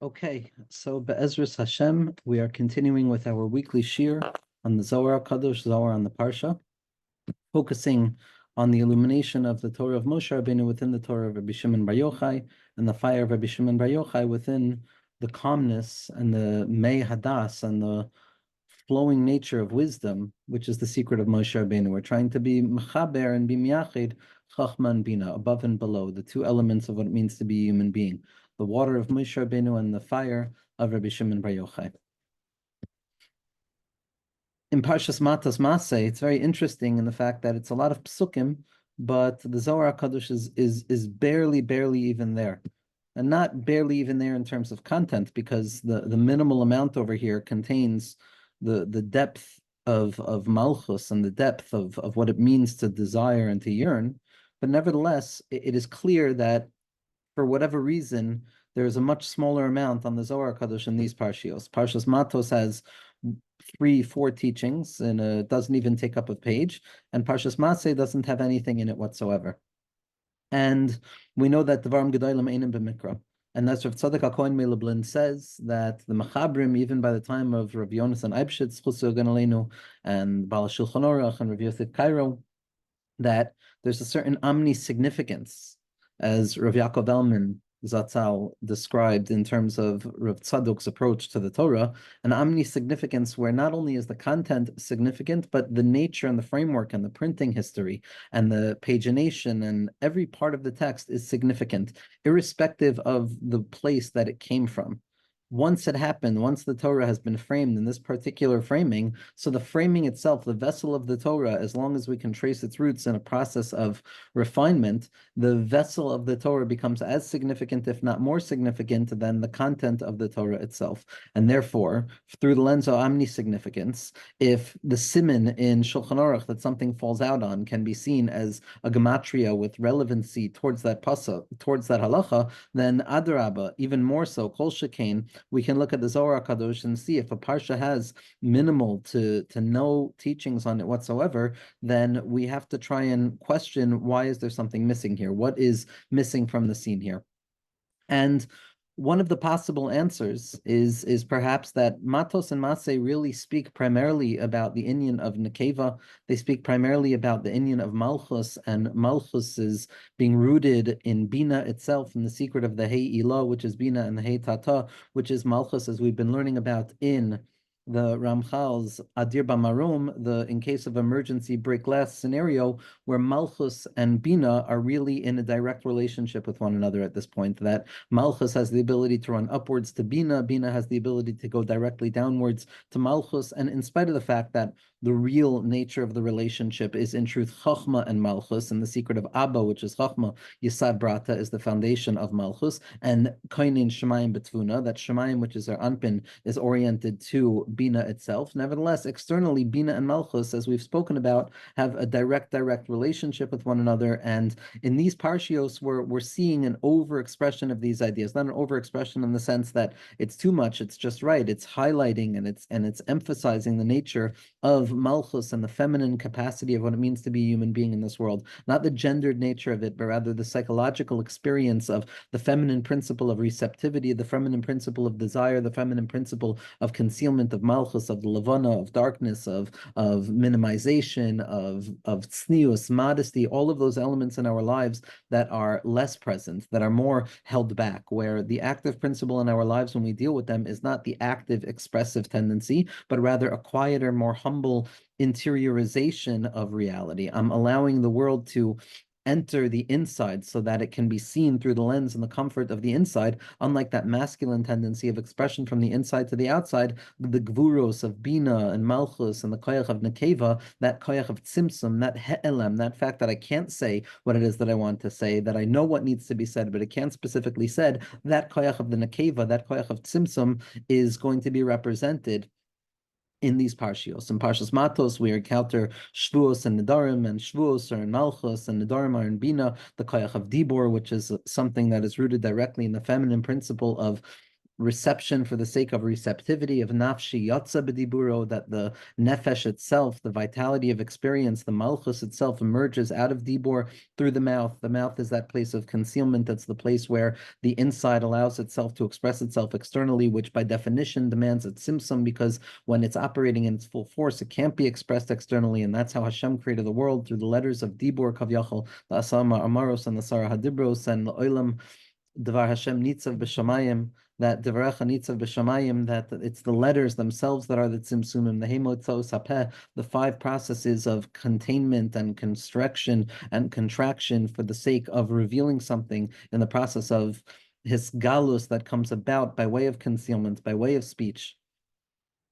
Okay, so Be'ezras Hashem, we are continuing with our weekly shir on the Zohar Kadosh, Zohar on the Parsha, focusing on the illumination of the Torah of Moshe Rabbeinu within the Torah of Rabbi Shimon Bar Yochai, and the fire of Rabbi Shimon Bar Yochai within the calmness and the Mei Hadas and the flowing nature of wisdom, which is the secret of Moshe Rabbeinu. We're trying to be mechaber and be miyachid, chachma and bina, above and below, the two elements of what it means to be a human being, the water of Moshe Rabbeinu and the fire of Rabbi Shimon Bar Yochai. In Parshas Matos-Masai, it's very interesting in the fact that it's a lot of psukim, but the Zohar HaKadosh is barely even there. And not barely even there in terms of content, because the minimal amount over here contains the depth of Malchus and the depth of what it means to desire and to yearn. But nevertheless, it is clear that for whatever reason, there is a much smaller amount on the Zohar Kadosh in these parshios. Parshas Matos has 3-4 teachings, and it doesn't even take up a page, and Parshas Masay doesn't have anything in it whatsoever. And we know that Devarim Gedolim Einim B'Mikra. And that's Rav Tzadok HaKohen Meilublin says that the Machabrim, even by the time of Rav Yonasan Eibshitz, Chusu Gan Aleinu, and Baal Shulchan Aruch, and Rav Yosef Cairo, that there's a certain omni significance, as Rav Yaakov Elman Zatzal described in terms of Rav Tzadok's approach to the Torah, an omni significance where not only is the content significant, but the nature and the framework and the printing history and the pagination and every part of the text is significant, irrespective of the place that it came from. Once it happened, once the Torah has been framed in this particular framing, so the framing itself, the vessel of the Torah, as long as we can trace its roots in a process of refinement, the vessel of the Torah becomes as significant, if not more significant, than the content of the Torah itself. And therefore, through the lens of omni-significance, if the siman in Shulchan Aruch that something falls out on can be seen as a gematria with relevancy towards that pasuk, towards that halacha, then adarabba, even more so, kol shekain, we can look at the Zohar HaKadosh and see if a parsha has minimal to no teachings on it whatsoever, then we have to try and question, why is there something missing here? What is missing from the scene here? And one of the possible answers is perhaps that Matos and Masay really speak primarily about the inyan of Nekeva. They speak primarily about the inyan of Malchus, and Malchus is being rooted in Bina itself, in the secret of the Hey Ilah, which is Bina, and the Hey Tata, which is Malchus, as we've been learning about in the Ramchal's Adir Bamarum, the in case of emergency break glass scenario, where Malchus and Bina are really in a direct relationship with one another at this point, that Malchus has the ability to run upwards to Bina, Bina has the ability to go directly downwards to Malchus, and in spite of the fact that the real nature of the relationship is in truth Chachma and Malchus, and the secret of Abba, which is Chachma, Yisad Brata, is the foundation of Malchus, and Koinin Shemayim Betvuna, that Shemayim, which is our Anpin, is oriented to Bina itself. Nevertheless, externally, Bina and Malchus, as we've spoken about, have a direct relationship with one another, and in these parshios, we're seeing an overexpression of these ideas, not an overexpression in the sense that it's too much, it's just right, it's highlighting and it's emphasizing the nature of Malchus and the feminine capacity of what it means to be a human being in this world, not the gendered nature of it, but rather the psychological experience of the feminine principle of receptivity, the feminine principle of desire, the feminine principle of concealment of Malchus, of the Levana, of darkness, of minimization, of tznius, modesty, all of those elements in our lives that are less present, that are more held back, where the active principle in our lives when we deal with them is not the active expressive tendency, but rather a quieter, more humble interiorization of reality. I'm allowing the world to enter the inside so that it can be seen through the lens and the comfort of the inside, unlike that masculine tendency of expression from the inside to the outside, the gvuros of Bina and Malchus and the koyach of Nekeva, that koyach of Tzimtzum, that he'elem, that fact that I can't say what it is that I want to say, that I know what needs to be said, but it can't specifically said, that koyach of the Nekeva, that koyach of Tzimtzum is going to be represented in these parshios. In Parshas Matos, we encounter Shvuos and Nedarim, and Shvuos are in Malchus, and Nedarim are in Bina, the koyach of Dibor, which is something that is rooted directly in the feminine principle of reception for the sake of receptivity, of nafshi yatsa b'diburo, that the nefesh itself, the vitality of experience, the malchus itself emerges out of dibur through the mouth. The mouth is that place of concealment. That's the place where the inside allows itself to express itself externally, which by definition demands a tzimtzum, because when it's operating in its full force, it can't be expressed externally. And that's how Hashem created the world, through the letters of dibur kavyachol, the asama amaros and the sarah hadibros, and the oilam Devar Hashem Nitzav B'Shamayim, that Devarecha Nitzav B'Shamayim, that it's the letters themselves that are the Tzimtzumim, the Hemotzos Hapeh, the five processes of containment and constriction and contraction for the sake of revealing something in the process of his galus that comes about by way of concealment, by way of speech.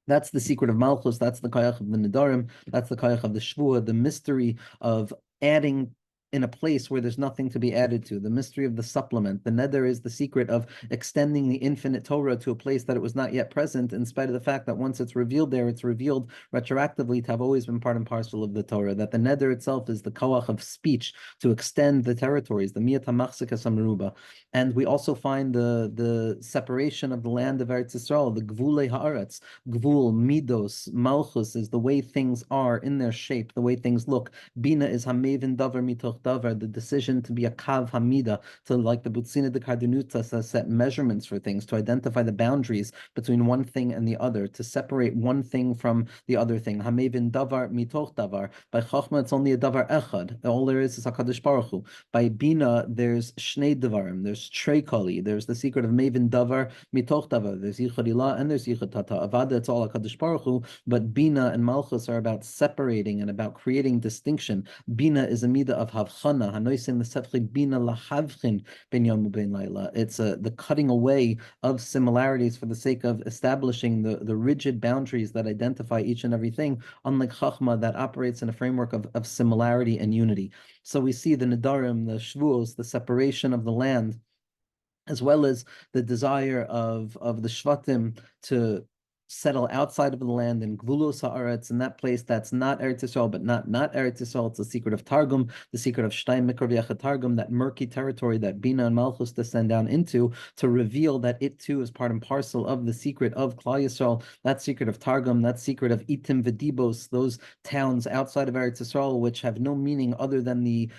That's the secret of Malchus, that's the koyach of the Nedarim, that's the koyach of the Shvuah, the mystery of adding in a place where there's nothing to be added to, the mystery of the supplement. The neder is the secret of extending the infinite Torah to a place that it was not yet present, in spite of the fact that once it's revealed there, it's revealed retroactively to have always been part and parcel of the Torah. That the neder itself is the koach of speech to extend the territories, the miyat hamachzikas amruba. And we also find the separation of the land of Eretz Yisrael, the gvulei haaretz, gvul, midos, malchus is the way things are in their shape, the way things look. Bina is hamevin davar mitoch davar, the decision to be a kav hamida, to, like the Butzina de Kardenuta, set measurements for things, to identify the boundaries between one thing and the other, to separate one thing from the other thing. Hamevin davar mitoch davar. By Chachma, it's only a davar echad. All there is HaKadosh Baruch Hu. By Bina, there's shnei davarim, there's treikali, there's the secret of mevin davar mitoch davar, there's yichad ilah and there's yichad tata avada, it's all HaKadosh Baruch Hu, but Bina and Malchus are about separating and about creating distinction. Bina is a midah of havchana, hanoisin l'setchi bina lahavchin ben yom u'ben laila. It's the cutting away of similarities for the sake of establishing the rigid boundaries that identify each and everything, unlike Chachma that operates in a framework of similarity and unity. So we see the Nedarim, the Shvuos, the separation of the land, as well as the desire of the Shvatim to settle outside of the land in Gvulos Haaretz, in that place that's not Eretz Yisrael, but not Eretz Yisrael. It's the secret of Targum, the secret of Shtayim Mikra V'Yachad Targum, that murky territory that Bina and Malchus descend down into, to reveal that it too is part and parcel of the secret of Klal Yisrael, that secret of Targum, that secret of Itim V'Dibos, those towns outside of Eretz Yisrael which have no meaning other than the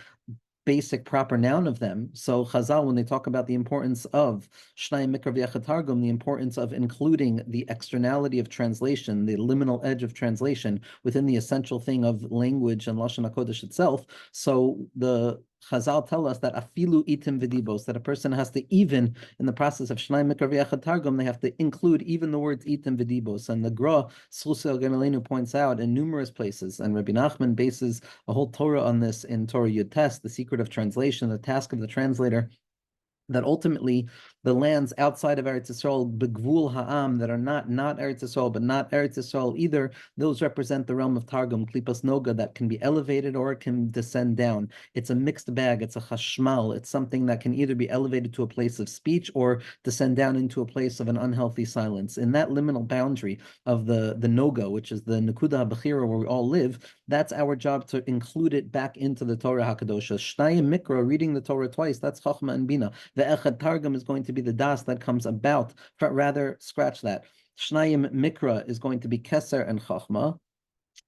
basic proper noun of them. So Chazal, when they talk about the importance of Shnayim Mikra V'Yachad Targum, the importance of including the externality of translation, the liminal edge of translation within the essential thing of language and Lashon HaKodesh itself. So the Chazal tell us that afilu itim v'dibos, that a person has to, even in the process of Shnayim Mikra V'Yachad Targum, they have to include even the words itim v'dibos. And the Gra, Slusel Gemelenu, points out in numerous places, and Rabbi Nachman bases a whole Torah on this in Torah Yud Tes, the secret of translation, the task of the translator, that ultimately the lands outside of Eretz Yisrael, begvul ha'am, that are not Eretz Yisrael, but not Eretz Yisrael either, those represent the realm of Targum, Klipas Noga, that can be elevated or it can descend down. It's a mixed bag, it's a chashmal, it's something that can either be elevated to a place of speech or descend down into a place of an unhealthy silence. In that liminal boundary of the Noga, which is the Nakuda HaBechira where we all live, that's our job, to include it back into the Torah HaKadosha. Shnayim Mikra, reading the Torah twice, that's Chachma and Bina. The Echad Targum is going to be the das that comes about, rather, scratch that. Shnayim Mikra is going to be Keser and Chachma,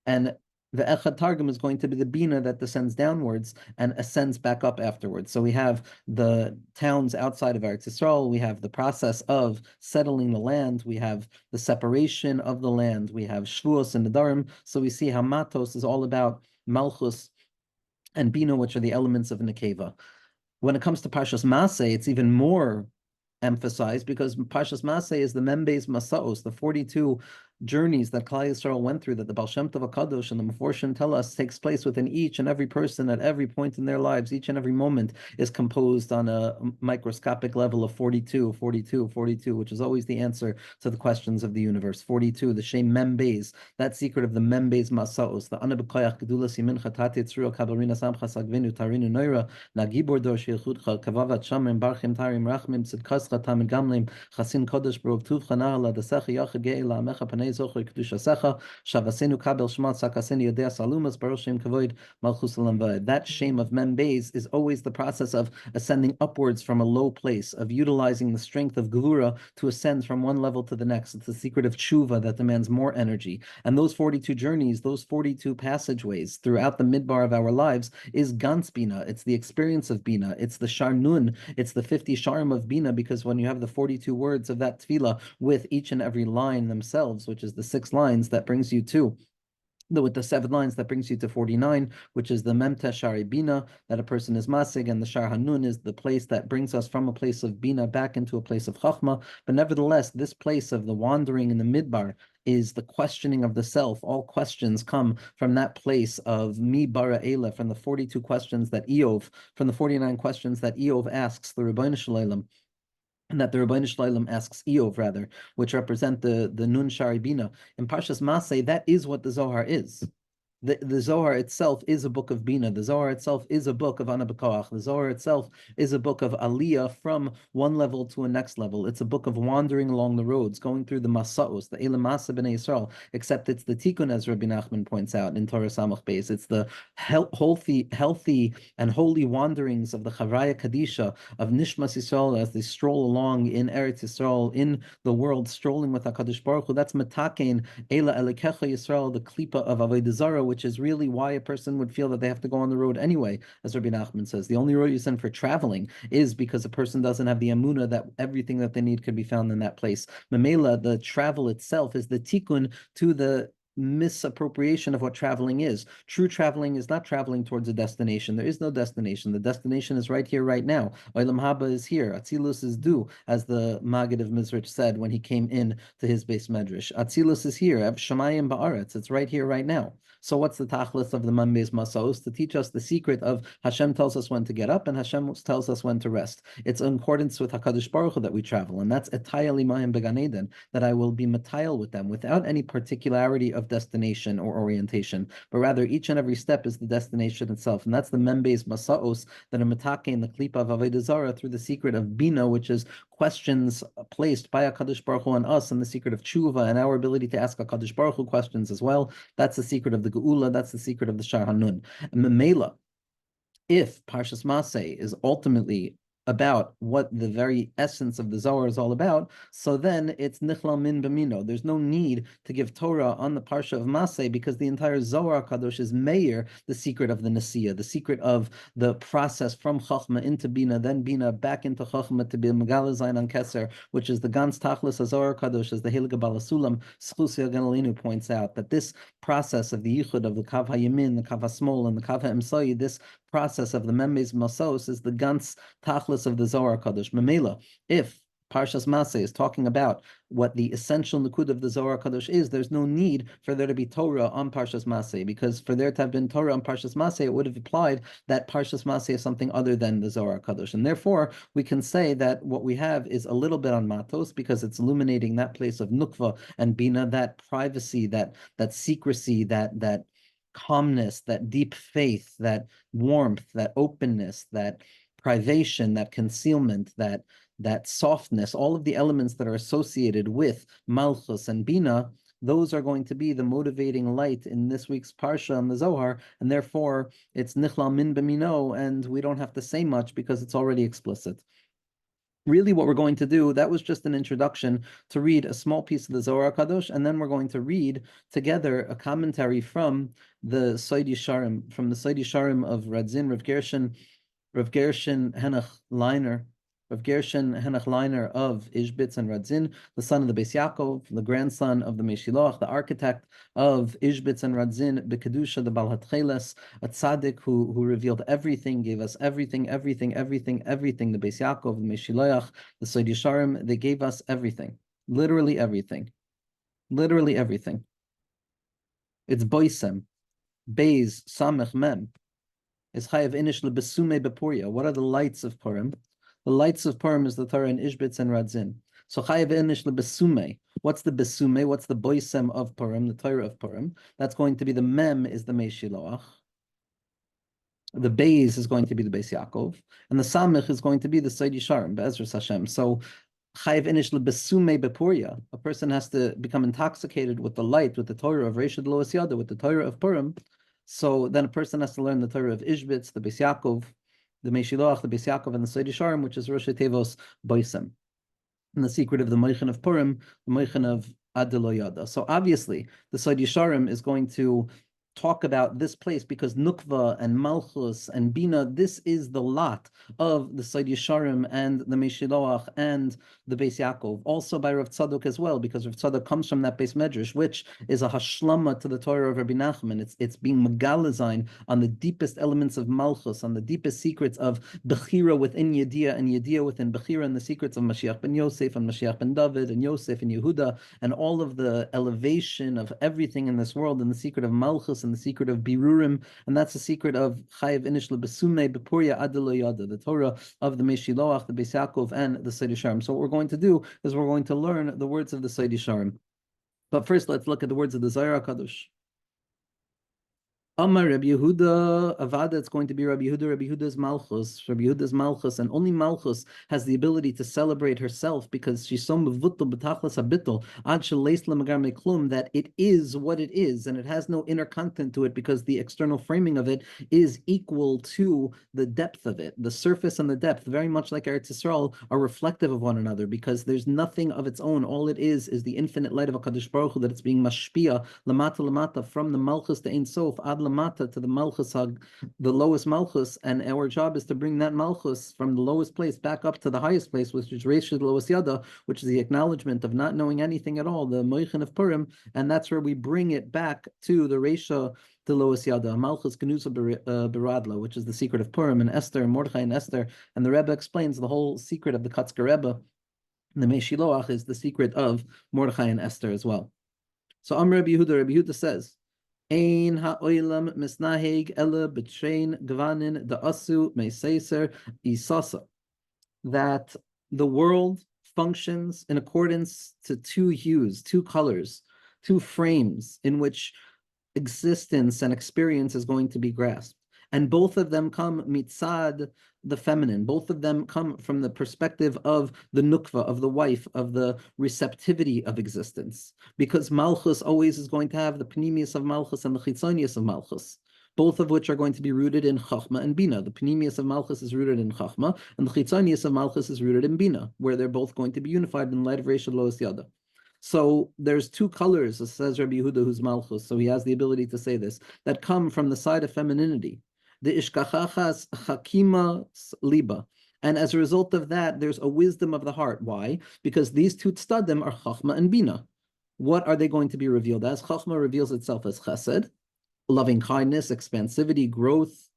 and the Echad Targum is going to be the Bina that descends downwards and ascends back up afterwards. So we have the towns outside of Eretz Yisrael, we have the process of settling the land, we have the separation of the land, we have Shvuos and Nedarim. So we see how Matos is all about Malchus and Bina, which are the elements of Nekeva. When it comes to Matos-Masai, it's even more emphasized, because Matos-Masai is the Membes Masaos, the 42 journeys that Klal Yisrael went through, that the Baal Shem Tov HaKadosh and the Meforshim tell us takes place within each and every person at every point in their lives. Each and every moment is composed on a microscopic level of 42, 42, 42, which is always the answer to the questions of the universe. 42, the Shem Membes, that secret of the Membes Masaos, the Anabekoyach Gedulas Yimincha Tati Tzruo Kabarina Samcha Sagvenu Tarinu Noira Nagibor Dor Sheichutcha Kavavat Shamim Barchim Tarim Rachmim Tzidkascha Tamid Gamlim Chasin Kodesh Barov Tuvcha Nahla Desecha Yachid Geila Amecha Panei B'shamei Zohar Kedushasecha, Shavasenu Kabel Shmat Sakasenu Yodea Salumas Baruch Shem Kavod Malchus Olam Va'ed. That shame of Mem Beis is always the process of ascending upwards from a low place, of utilizing the strength of Gevura to ascend from one level to the next. It's the secret of tshuva that demands more energy. And those 42 journeys, those 42 passageways throughout the midbar of our lives is Gans Bina. It's the experience of Bina. It's the Sharnun. It's the 50 Sharim of Bina, because when you have the 42 words of that tefillah with each and every line themselves, which is the 6 lines, that brings you to with the 7 lines, that brings you to 49, which is the Memta Shari Bina, that a person is Masig, and the Shar Hanun is the place that brings us from a place of Bina back into a place of Chachma. But nevertheless, this place of the wandering in the Midbar is the questioning of the self. All questions come from that place of Mi Bara Eila, from the 42 questions that Eov, from the 49 questions that Eov asks the Rebbeinu Shalom, and that the Rebbeinu Shalom asks Eov, rather, which represent the Nun Shari Bina. In Parshas Masay, that is what the Zohar is. The Zohar itself is a book of Bina. The Zohar itself is a book of Ana B'Koach. The Zohar itself is a book of Aliyah from one level to a next level. It's a book of wandering along the roads, going through the Masaos, the Elam Masa B'nai Yisrael, except it's the Tikkun, as Rabbi Nachman points out in Torah Samach Beis. It's the healthy and holy wanderings of the Chavraya Kadisha, of Nishmas Yisrael, as they stroll along in Eretz Yisrael, in the world, strolling with HaKadosh Baruch Hu. That's Matakein, Ela Elekecha Yisrael, the Klipa of Avodah Zarah, which is really why a person would feel that they have to go on the road anyway, as Rabbi Nachman says. The only road you send for traveling is because a person doesn't have the emunah that everything that they need could be found in that place. Mamela, the travel itself, is the tikkun to the misappropriation of what traveling is. True traveling is not traveling towards a destination. There is no destination. The destination is right here, right now. Olam Haba is here. Atzilus is due, as the Maggid of Mizrach said when he came in to his base medrash. Atzilus is here. Shamayim ba'aretz. It's right here, right now. So what's the tachlis of the Mambez Masos? To teach us the secret of Hashem tells us when to get up and Hashem tells us when to rest. It's in accordance with HaKadosh Baruch Hu that we travel, and that's etayali mayim began Eden, that I will be matayal with them without any particularity of destination or orientation, but rather each and every step is the destination itself, and that's the Mambez Masaos that are matake in the klipa of Avodah Zarah through the secret of Bina, which is questions placed by HaKadosh Baruch Hu on us, and the secret of tshuva and our ability to ask HaKadosh Baruch Hu questions as well. That's the secret of the Geula. That's the secret of the Shar Hanun. And Memela, if Parshas Masay is ultimately about what the very essence of the Zohar is all about, so then it's Nichlal Min B'mino. There's no need to give Torah on the Parsha of Masay, because the entire Zohar Kadosh is Meir, the secret of the Nasiya, the secret of the process from Chachma into Bina, then Bina back into Chachma to be Megala Zayin on Keser, which is the Gans Tachlis Zohar Kadosh, as the Heilige Balasulam Schusi Ganalinu points out, that this process of the Yichud of the Kav HaYamin, the Kav HaSmol, and the Kav HaEmsai, this process of the Membez Masos is the Gans Tachlis of the Zohar Kadosh. Memela, if Parshas Masay is talking about what the essential Nukud of the Zohar Kadosh is, there's no need for there to be Torah on Parshas Masay, because for there to have been Torah on Parshas Masay, it would have implied that Parshas Masay is something other than the Zohar Kadosh. And therefore, we can say that what we have is a little bit on Matos, because it's illuminating that place of Nukva and Bina, that privacy, that secrecy, that calmness, that deep faith, that warmth, that openness, that privation, that concealment, that softness, all of the elements that are associated with Malchus and Bina, those are going to be the motivating light in this week's Parsha on the Zohar, and therefore it's Nichlal Min B'mino, and we don't have to say much because it's already explicit. Really, what we're going to do, that was just an introduction to read a small piece of the Zohar Kadosh, and then we're going to read together a commentary from the Sod Yesharim, of Radzin, Rav Gershon Henach Leiner, of Ishbitz and Radzin, the son of the Beis Yaakov, the grandson of the Meshiloach, the architect of Ishbitz and Radzin, B'Kedusha, the Bal Hatcheles, a tzaddik who revealed everything, gave us everything, the Beis Yaakov, the Meshiloach, the Sod Yesharim, they gave us everything, literally everything. It's Boisem, Beis, Samech Mem, is Chayav Inish LeBesume Bepuria. What are the lights of Purim? The lights of Purim is the Torah in Ishbitz and Radzin. So Chayav Inish LeBesume. What's the Besume? What's the Boisem of Purim, the Torah of Purim? That's going to be the Mem is the Meshiloach. The Beis is going to be the Beis Yaakov. And the Samech is going to be the Sod Yesharim, Be'ezras Hashem. So Chayiv inish lebesume bepuria. A person has to become intoxicated with the light, with the Torah of Reishad Loas Yada, with the Torah of Purim. So then a person has to learn the Torah of Ishbitz, the Beis Yaakov, the Meshiloach, the Beis Yaakov, and the Sodi Sharm, which is Rosh Tevos Boisem. And the secret of the Moichin of Purim, the Moichin of Adelo Yada. So obviously, the Sodi Sharm is going to talk about this place because Nukva and Malchus and Bina, this is the lot of the Sod Yesharim and the Meshiloach and the Beis Yaakov. Also by Rav Tzadok as well, because Rav Tzadok comes from that Beis Medrash, which is a hashlama to the Torah of Rabbi Nachman. It's being megalazain on the deepest elements of Malchus, on the deepest secrets of Bechira within Yediyah and Yediyah within Bechira, and the secrets of Mashiach ben Yosef and Mashiach ben David and Yosef and Yehuda, and all of the elevation of everything in this world, and the secret of Malchus and the secret of Birurim, and that's the secret of Chayiv Inish Lebesume Bepuria Adelo Yada, the Torah of the Meshiloach, the Beis Yaakov, and the Sodi Sharm. So what we're going to do is we're going to learn the words of the Sodi Sharm. But first, let's look at the words of the Zohar HaKadosh. Amar Rabbi Yehuda Avada, it's going to be Rabbi Yehuda. Rabbi Yehuda's Malchus, and only Malchus has the ability to celebrate herself because she's so mevuttal b'tachlas habittul ad sheleis lemagar meklum that it is what it is, and it has no inner content to it because the external framing of it is equal to the depth of it. The surface and the depth, very much like Eretz Yisrael, are reflective of one another because there's nothing of its own. All it is the infinite light of HaKadosh Baruch Hu that it's being mashpia lamata from the Malchus to Ein Sof ad Mata to the Malchus, the lowest Malchus, and our job is to bring that Malchus from the lowest place back up to the highest place, which is Reishad Loas Yada, which is the acknowledgement of not knowing anything at all, the Moichin of Purim, and that's where we bring it back to the Reisha to Loas Yada, Malchus Genusa Beradla, which is the secret of Purim and Esther, and Mordechai and Esther, and the Rebbe explains the whole secret of the Katzker Rebbe. The Meshiloach is the secret of Mordechai and Esther as well. So Rabbi Yehuda says, Ein ha'olam misnaheg ela b'trein gvanin da'asu meiseiser isasa. That the world functions in accordance to two hues, two colors, two frames in which existence and experience is going to be grasped. And both of them come mitzad, the feminine. Both of them come from the perspective of the nukva, of the wife, of the receptivity of existence. Because Malchus always is going to have the panemius of Malchus and the chitzonius of Malchus, both of which are going to be rooted in Chachma and Bina. The panemius of Malchus is rooted in Chachma, and the chitzonius of Malchus is rooted in Bina, where they're both going to be unified in light of Reishad Loas Yada. So there's two colors, says Rabbi Yehuda, who's Malchus, so he has the ability to say this, that come from the side of femininity. The ishkachachas chakimas liba. And as a result of that, there's a wisdom of the heart. Why? Because these two tzaddim are chachma and bina. What are they going to be revealed as? Chachma reveals itself as chesed, loving kindness, expansivity, growth,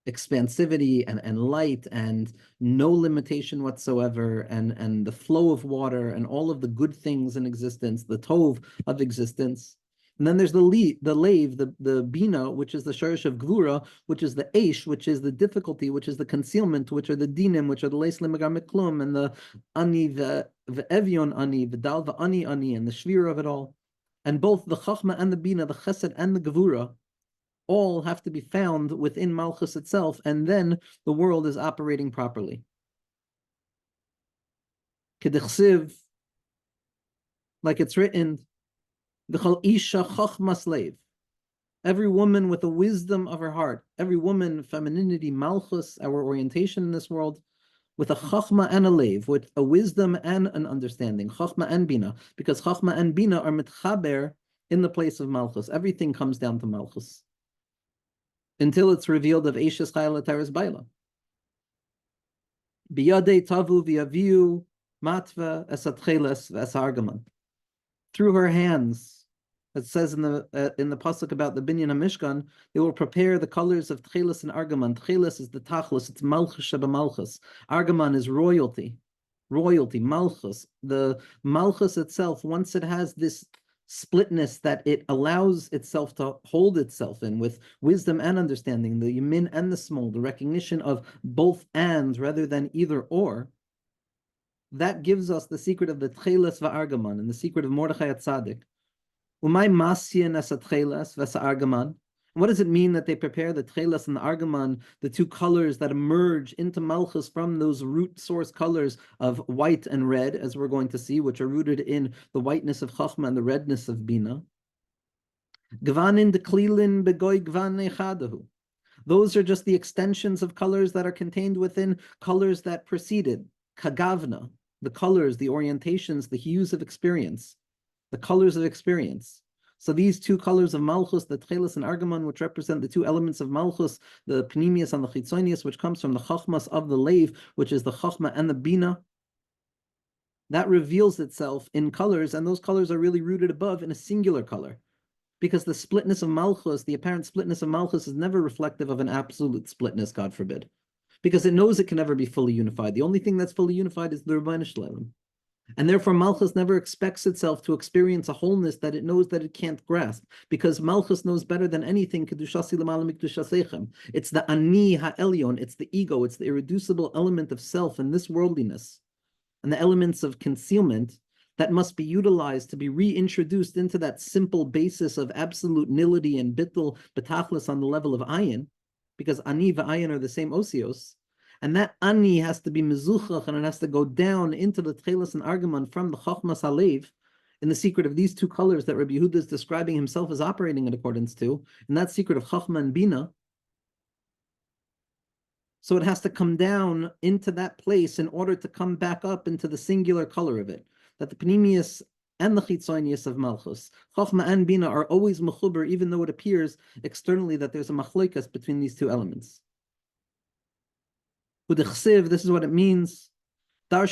expansivity and light and no limitation whatsoever, and the flow of water and all of the good things in existence, the tov of existence. And then there's the lave, the bina, which is the sharish of gvura, which is the aish, which is the difficulty, which is the concealment, which are the dinim, which are the leis lemagar meklum, and the ani, the evyon ani, the dal ani, and the shvir of it all. And both the chachma and the bina, the chesed and the gvura, all have to be found within Malchus itself, and then the world is operating properly. Kedichsiv, like it's written, V'chol isha chachma slave. Every woman with the wisdom of her heart, every woman, femininity, Malchus, our orientation in this world, with a chachma and a lave, with a wisdom and an understanding, chachma and bina, because chachma and bina are mitchaber in the place of Malchus. Everything comes down to Malchus until it's revealed of Eishes Chayla Teres Baila. Biyadei tavu v'yaviu matva esatcheles v'esargaman. Through her hands, it says in the pasuk about the binyan hamishkan, they will prepare the colors of tcheles and argaman. Tcheles is the tachlis; it's malchus sheba malchus. Argaman is royalty, malchus. The malchus itself, once it has this splitness that it allows itself to hold itself in with wisdom and understanding, the yamin and the small, the recognition of both and rather than either or. That gives us the secret of the tcheles va'argaman and the secret of Mordechai at Tzaddik. Umay masyin as a tcheles v'sa'argaman. What does it mean that they prepare the Tchelas and the Argaman, the two colors that emerge into Malchus from those root source colors of white and red, as we're going to see, which are rooted in the whiteness of Chachma and the redness of Bina? Gvanin deklilin begoy gvan echadahu. Those are just the extensions of colors that are contained within colors that preceded. Kagavna, the colors, the orientations, the hues of experience, the colors of experience. So these two colors of Malchus, the Tchelis and Argaman, which represent the two elements of Malchus, the Pnimius and the Chitzonius, which comes from the Chachmas of the Leiv, which is the Chachma and the Bina, that reveals itself in colors, and those colors are really rooted above in a singular color. Because the splitness of Malchus, the apparent splitness of Malchus, is never reflective of an absolute splitness, God forbid. Because it knows it can never be fully unified. The only thing that's fully unified is the Rebbeinu Shalom. And therefore, Malchus never expects itself to experience a wholeness that it knows that it can't grasp, because Malchus knows better than anything. It's the Ani Ha'elyon, it's the ego, it's the irreducible element of self and this worldliness, and the elements of concealment that must be utilized to be reintroduced into that simple basis of absolute nility and bittul betachlis on the level of ayin, because Ani v'ayin are the same osios. And that ani has to be mezuchach, and it has to go down into the tchelas and argaman from the chachmas halev, in the secret of these two colors that Rabbi Yehuda is describing himself as operating in accordance to, and that secret of chachma and bina. So it has to come down into that place in order to come back up into the singular color of it. That the pnimius and the chitzonius of malchus, chachma and bina, are always mechuber, even though it appears externally that there's a machloikas between these two elements. This is what it means. The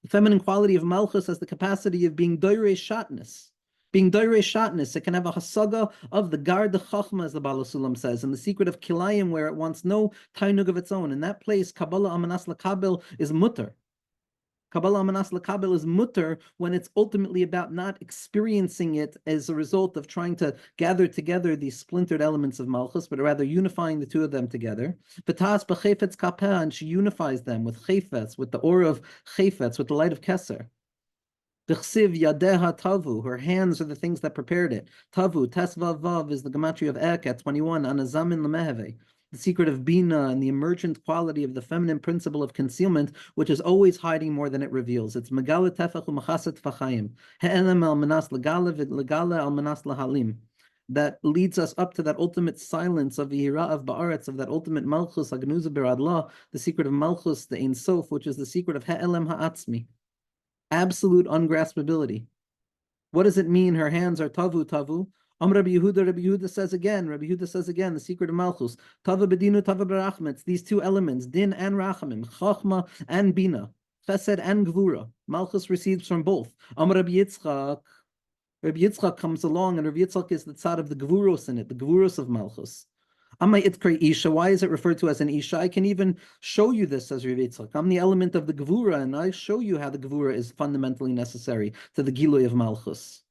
feminine quality of Malchus has the capacity of being doirei shatness. Being doirei shatness, it can have a hasaga of the gard de chachma, as the Baal Sulam says, and the secret of kilayim, where it wants no tainug of its own. In that place, Kabbalah Amanas Lakabel is mutter. Kabbalah Amanas Lakabel is mutter when it's ultimately about not experiencing it as a result of trying to gather together these splintered elements of Malchus, but rather unifying the two of them together. V'tas b'chefetz kapeh, and she unifies them with chefetz, with the aura of chefetz, with the light of Keser. V'chsiv yadeha tavu, her hands are the things that prepared it. Tavu, tes vav vav, is the gematria of Ek at 21, anazamin lemeheve. The secret of Bina and the emergent quality of the feminine principle of concealment, which is always hiding more than it reveals. It's Megala Tefach u'Machaset Fachayim. He'elem al manas legala v'legala al manas lahalim. That leads us up to that ultimate silence of Yira of Ba'aretz, of that ultimate Malchus, Agnuza Biradla, the secret of Malchus, the Ein Sof, which is the secret of He'elem Ha'atzmi. Absolute ungraspability. What does it mean? Her hands are tavu tavu. Rabbi Yehuda says again, the secret of Malchus, Tava Bedinu, Tava Barachmet, these two elements, Din and Rachamim, Chachma and Bina, Chesed and Gvura. Malchus receives from both. Rabbi Yitzchak comes along, and Rabbi Yitzchak is the tzad of the Gvuros in it, the Gvuros of Malchus. Isha, why is it referred to as an Isha? I can even show you this as Rabbi Yitzchak. I'm the element of the Gvura, and I show you how the Gvura is fundamentally necessary to the Gilui of Malchus,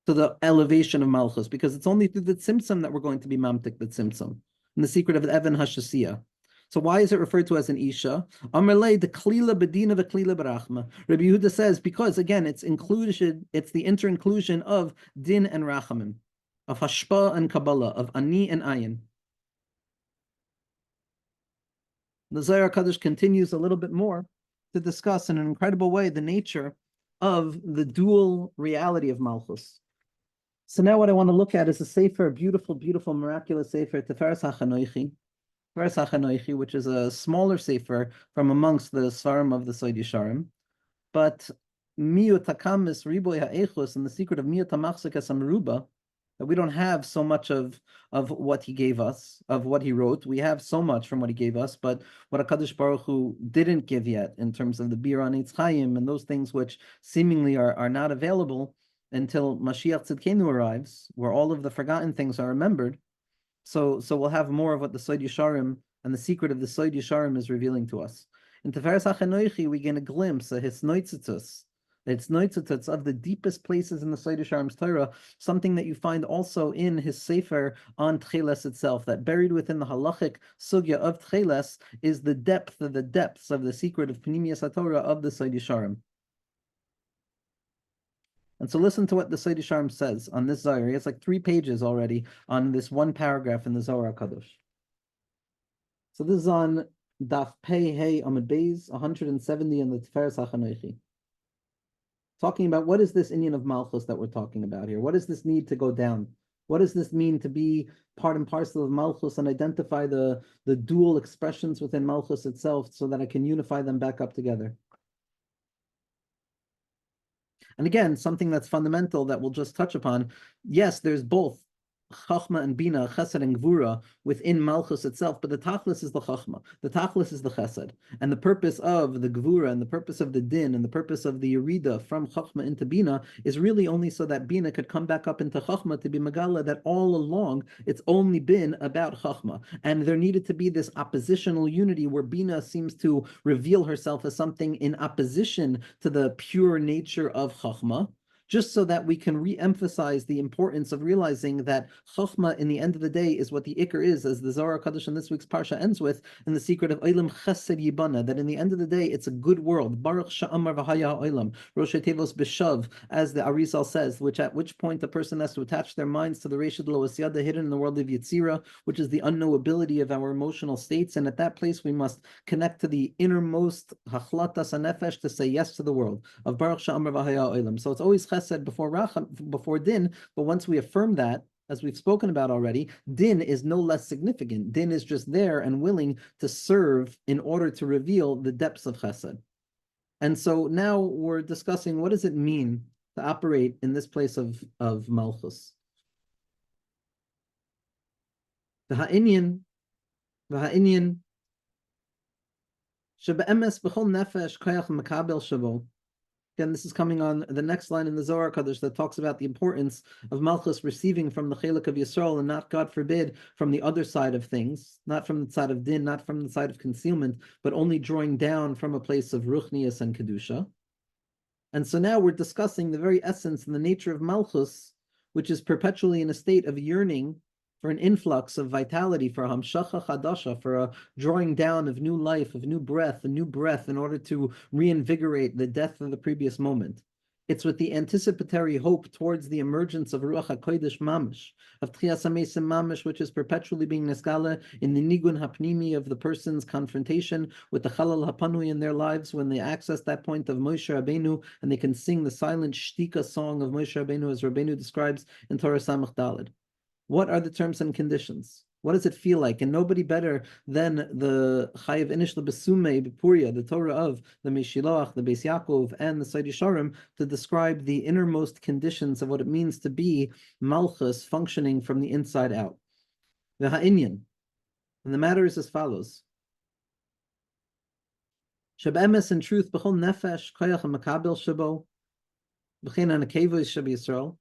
to the elevation of Malchus, because it's only through the Tzimtzum that we're going to be Mamtik the Tzimtzum, in the secret of Evan Hashasiyah. So why is it referred to as an Isha? Amarlei, the Klila Bedina v'Klila Barachma. Rabbi Yehuda says, because again, it's inclusion, it's the inter-inclusion of Din and Rachamim, of Hashpa and Kabbalah, of Ani and Ayin. The Zohar Kadosh continues a little bit more to discuss in an incredible way the nature of the dual reality of Malchus. So now what I want to look at is a sefer, beautiful, beautiful, miraculous sefer, Tiferes HaChanoichi, which is a smaller sefer from amongst the Svarim of the Sod Yesharim. But Miut Takamis Riboy HaEchus, and the secret of Miut HaMachzikas HaMeruba, that we don't have so much of what he gave us, of what he wrote. We have so much from what he gave us, but what HaKadosh Baruch Hu didn't give yet, in terms of the Bir Anetz Chaim and those things which seemingly are not available until Mashiach Tzidkenu arrives, where all of the forgotten things are remembered. So we'll have more of what the Sod Yesharim and the secret of the Sod Yesharim is revealing to us. In Tiferes HaChanoichi, we gain a glimpse of his Noitzitus, it's Noitzitus of the deepest places in the Sod Yesharim's Torah, something that you find also in his Sefer on Tcheles itself, that buried within the halachic sugya of Tcheles is the depth of the depths of the secret of Pnimiyas HaTorah of the Sod Yesharim. And so listen to what the Seidish Sharm says on this Zohar. He has like 3 pages already on this one paragraph in the Zohar HaKadosh. So this is on Daf Pei Hey Amud Beis 170 in the Tiferes HaChanoichi. Talking about what is this Inyan of Malchus that we're talking about here? What does this need to go down? What does this mean to be part and parcel of Malchus and identify the dual expressions within Malchus itself so that I can unify them back up together? And again, something that's fundamental that we'll just touch upon. Yes, there's both Chachma and Bina, Chesed and Gvura within Malchus itself, but the Tachlis is the Chachma, the Tachlis is the Chesed, and the purpose of the Gvura and the purpose of the Din and the purpose of the Yerida from Chachma into Bina is really only so that Bina could come back up into Chachma to be Megala that all along it's only been about Chachma, and there needed to be this oppositional unity where Bina seems to reveal herself as something in opposition to the pure nature of Chachma, just so that we can re-emphasize the importance of realizing that Chokhmah, in the end of the day, is what the Iker is, as the Zohar HaKadosh in this week's Parsha ends with, in the secret of Olam Chesed Yibana, that in the end of the day, it's a good world. Baruch Sha'amar V'haya Olam, Rosh Tevos B'Shav, as the Arizal says, at which point the person has to attach their minds to the Reshad Lo Asyada hidden in the world of Yetzira, which is the unknowability of our emotional states, and at that place we must connect to the innermost Hachlatas HaNefesh to say yes to the world, of Baruch Sha'amar V'haya Olam. So it's always Chesed before Din, but once we affirm that, as we've spoken about already, Din is no less significant. Din is just there and willing to serve in order to reveal the depths of Chesed. And so now we're discussing what does it mean to operate in this place of Malchus. V'ha'inyan shebe'emes b'chol nefesh koyach makabel shavo. Again, this is coming on the next line in the Zohar Kadosh that talks about the importance of Malchus receiving from the Chelek of Yisrael and not, God forbid, from the other side of things, not from the side of Din, not from the side of concealment, but only drawing down from a place of Ruchnius and Kedusha. And so now we're discussing the very essence and the nature of Malchus, which is perpetually in a state of yearning for an influx of vitality, for a hamshacha chadasha, for a drawing down of new life, of new breath, a new breath, in order to reinvigorate the death of the previous moment. It's with the anticipatory hope towards the emergence of Ruach HaKodesh Mamish, of Tchias HaMesim Mamish, which is perpetually being neskala in the Nigun HaPnimi of the person's confrontation with the Chalal HaPanui in their lives when they access that point of Moshe Rabbeinu and they can sing the silent shtika song of Moshe Rabbeinu as Rabbeinu describes in Torah Samach Daled. What are the terms and conditions? What does it feel like? And nobody better than the Chayiv Inish L'Besume B'Puria, the Torah of the Meshiloach, the Beis Yaakov, and the Sodi Sharim, to describe the innermost conditions of what it means to be Malchus functioning from the inside out. The Ha'inyan. And the matter is as follows. Sheb'emes in truth, B'chol Nefesh, Koyach HaMakabel Shabo, B'chein HaNekeva Sheb Yisrael.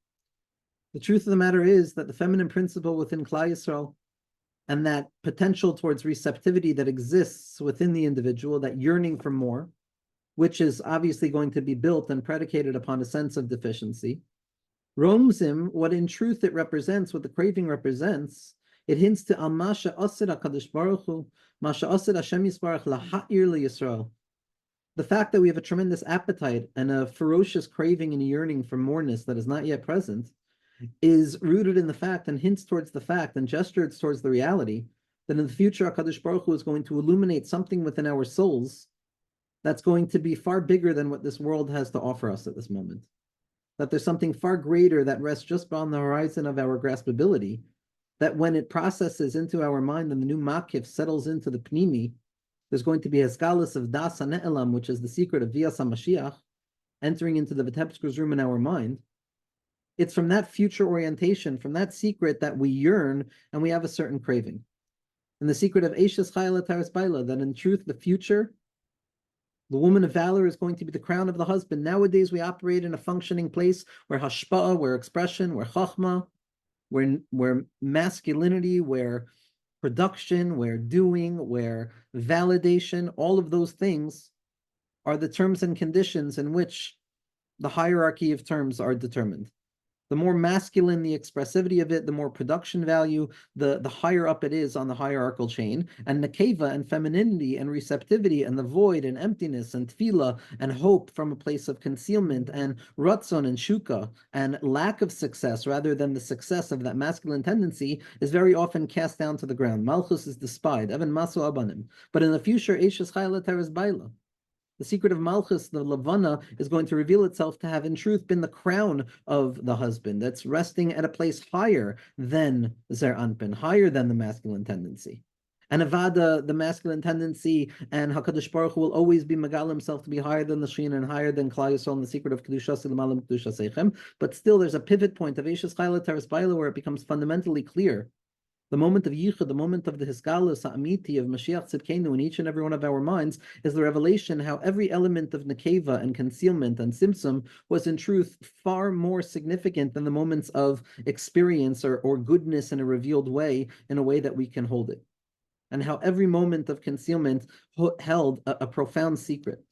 The truth of the matter is that the feminine principle within Klal Yisrael and that potential towards receptivity that exists within the individual, that yearning for more, which is obviously going to be built and predicated upon a sense of deficiency, Romzim, what in truth it represents, what the craving represents, it hints to Al Masha Asid HaKadosh Baruch Hu, Masha Asid Hashem Yisbarach Laha'ir LeYisrael. The fact that we have a tremendous appetite and a ferocious craving and yearning for moreness that is not yet present is rooted in the fact and hints towards the fact and gestures towards the reality that in the future HaKadosh Baruch Hu is going to illuminate something within our souls that's going to be far bigger than what this world has to offer us at this moment. That there's something far greater that rests just beyond the horizon of our graspability, that when it processes into our mind and the new makif settles into the pnimi, there's going to be a skalis of das hane'elam, which is the secret of Vias HaMashiach, entering into the Vitebsker's room in our mind. It's from that future orientation, from that secret that we yearn and we have a certain craving. And the secret of Eishes Chayla Taras Baila, that in truth, the future, the woman of valor is going to be the crown of the husband. Nowadays, we operate in a functioning place where hashpa'ah, where expression, where chachma, where masculinity, where production, where doing, where validation, all of those things are the terms and conditions in which the hierarchy of terms are determined. The more masculine the expressivity of it, the more production value, the higher up it is on the hierarchical chain. And nekeva and femininity and receptivity and the void and emptiness and tefillah and hope from a place of concealment and ratzon and shuka and lack of success rather than the success of that masculine tendency is very often cast down to the ground. Malchus is despised, even masu abanim. But in the future, Eishes Chayla Teres Baila. The secret of Malchus, the Levana, is going to reveal itself to have in truth been the crown of the husband that's resting at a place higher than Zer Anpin, higher than the masculine tendency. And Avada, the masculine tendency, and HaKadosh Baruch Hu will always be Megal himself to be higher than the Shina and higher than Klal Yisrael in the secret of Kedusha Silmalim Kedusha Seichem. But still, there's a pivot point of Eishes Chayla Teres Baila where it becomes fundamentally clear. The moment of Yichud, the moment of the Hisgalus, Ha'amiti, of Mashiach Tzidkenu in each and every one of our minds is the revelation how every element of Nekeva and concealment and Simsum was in truth far more significant than the moments of experience or goodness in a revealed way, in a way that we can hold it. And how every moment of concealment held a profound secret.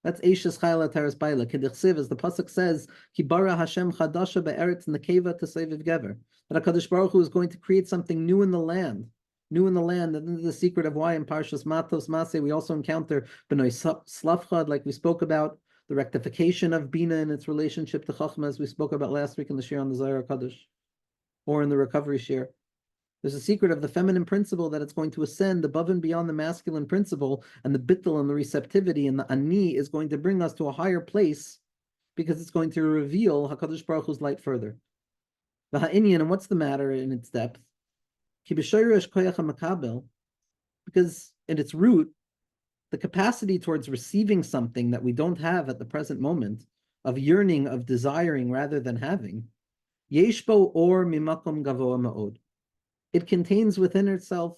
That's Eishes Chayla Teres Baila. Kedichsiv, as the pasuk says, Ki bara Hashem chadasha be'eretz nekeva t'seviv gever. That HaKadosh Baruch Hu is going to create something new in the land. New in the land. And this is the secret of why in Parshas Matos-Masai we also encounter B'nai Slavchad, like we spoke about, the rectification of Bina in its relationship to Chachma, as we spoke about last week in the Shir on the Zohar Kadosh, or in the recovery Shir. There's a secret of the feminine principle that it's going to ascend above and beyond the masculine principle, and the bittul and the receptivity and the ani is going to bring us to a higher place because it's going to reveal HaKadosh Baruch Hu's light further. The ha'inyan, and what's the matter in its depth? Because in its root, the capacity towards receiving something that we don't have at the present moment, of yearning, of desiring rather than having, yeshbo or mimakom gavoa ma'od. It contains within itself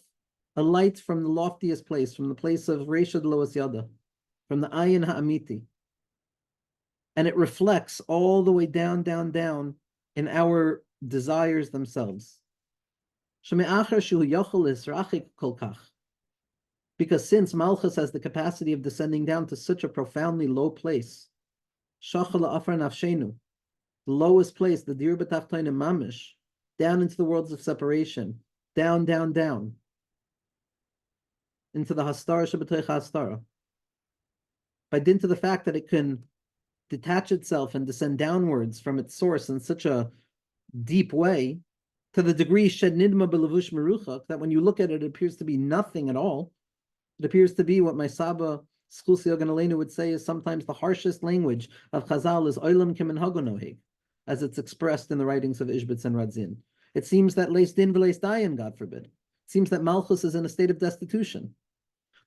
a light from the loftiest place, from the place of Reisha Loas Yada, from the Ayin Ha'amiti. And it reflects all the way down, down, down in our desires themselves. Because since Malchus has the capacity of descending down to such a profoundly low place, the lowest place, the Dir B'Tachtonim Mamish, down into the worlds of separation, down, down, down, into the Hastara Shabbatay Hastara. By dint of the fact that it can detach itself and descend downwards from its source in such a deep way, to the degree Shed Nidma B'Levush Meruchak, that when you look at it, it appears to be nothing at all. It appears to be what my Saba Schulsi Yogan Aleinu would say is sometimes the harshest language of Chazal is Olam Kimin Hagonohig, as it's expressed in the writings of Ishbitz and Radzin. It seems that Leis Din V'Leis Dayan, God forbid. It seems that Malchus is in a state of destitution.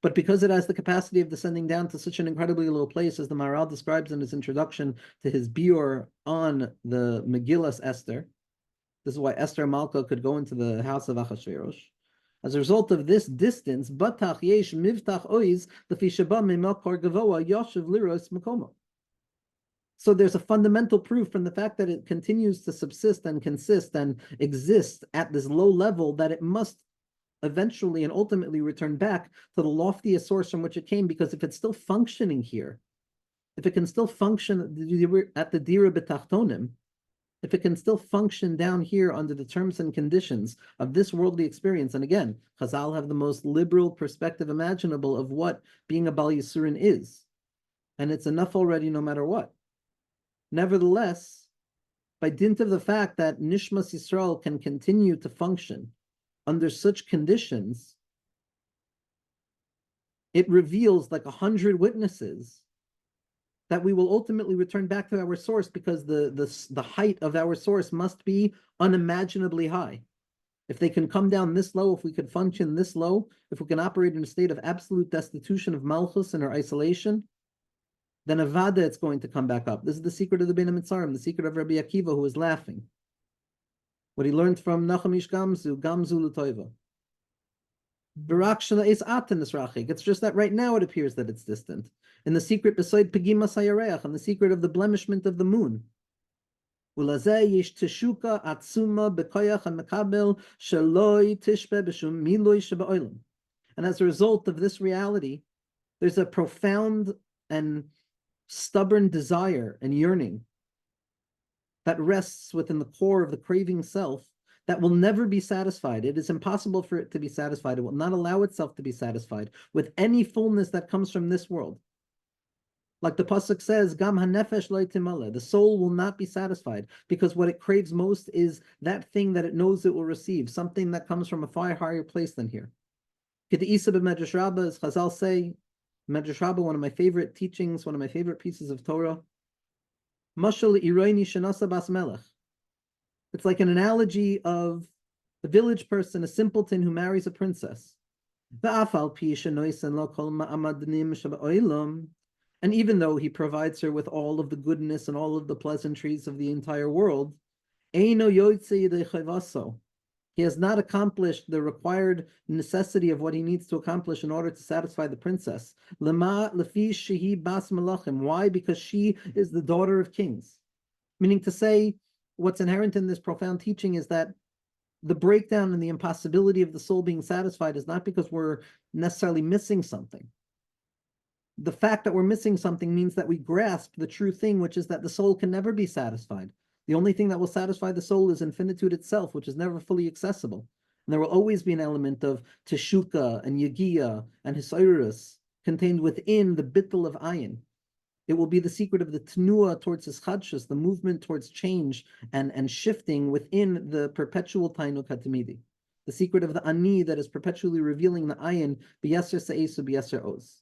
But because it has the capacity of descending down to such an incredibly low place, as the Maharal describes in his introduction to his biur on the Megillas Esther, this is why Esther Malka could go into the house of Achashverosh. As a result of this distance, Batach Yesh Mivtach Oiz, the Fishaba Mimakar Gavoa, Yoshev Liros Makomo. So there's a fundamental proof from the fact that it continues to subsist and consist and exist at this low level that it must eventually and ultimately return back to the loftiest source from which it came, because if it's still functioning here, if it can still function at the Dira B'Tachtonim, if it can still function down here under the terms and conditions of this worldly experience, and again, Chazal have the most liberal perspective imaginable of what being a Bal Yisurin is, and it's enough already no matter what. Nevertheless, by dint of the fact that Nishmas Yisrael can continue to function under such conditions, it reveals like 100 witnesses that we will ultimately return back to our source, because the height of our source must be unimaginably high. If they can come down this low, if we could function this low, if we can operate in a state of absolute destitution of Malchus and our isolation, then Avada it's going to come back up. This is the secret of the Bein HaMitzarim, the secret of Rabbi Akiva, who was laughing. What he learned from Nachamish Gamzu, Gamzu L'Toiva. It's just that right now it appears that it's distant. In the secret beside Pegima Sayareach, and the secret of the blemishment of the moon. And as a result of this reality, there's a profound and stubborn desire and yearning that rests within the core of the craving self that will never be satisfied. It is impossible for it to be satisfied. It will not allow itself to be satisfied with any fullness that comes from this world. Like the pasuk says, "Gam hanefesh lo timale," the soul will not be satisfied because what it craves most is that thing that it knows it will receive, something that comes from a far higher place than here. Kedisa b'Medrash Rabbah, as Chazal say, Medrash Rabbah, one of my favorite teachings, one of my favorite pieces of Torah. Mashal iroini shenasa bas melech. It's like an analogy of a village person, a simpleton who marries a princess. And even though he provides her with all of the goodness and all of the pleasantries of the entire world, he has not accomplished the required necessity of what he needs to accomplish in order to satisfy the princess. Why? Because she is the daughter of kings. Meaning to say, what's inherent in this profound teaching is that the breakdown and the impossibility of the soul being satisfied is not because we're necessarily missing something. The fact that we're missing something means that we grasp the true thing, which is that the soul can never be satisfied. The only thing that will satisfy the soul is infinitude itself, which is never fully accessible. And there will always be an element of teshuka and yagia and hisayrus contained within the bittul of ayin. It will be the secret of the tenua towards hischadshus, the movement towards change and shifting within the perpetual tainuk hatamidi. The secret of the ani that is perpetually revealing the ayin b'yeser se'esu b'yeser oz.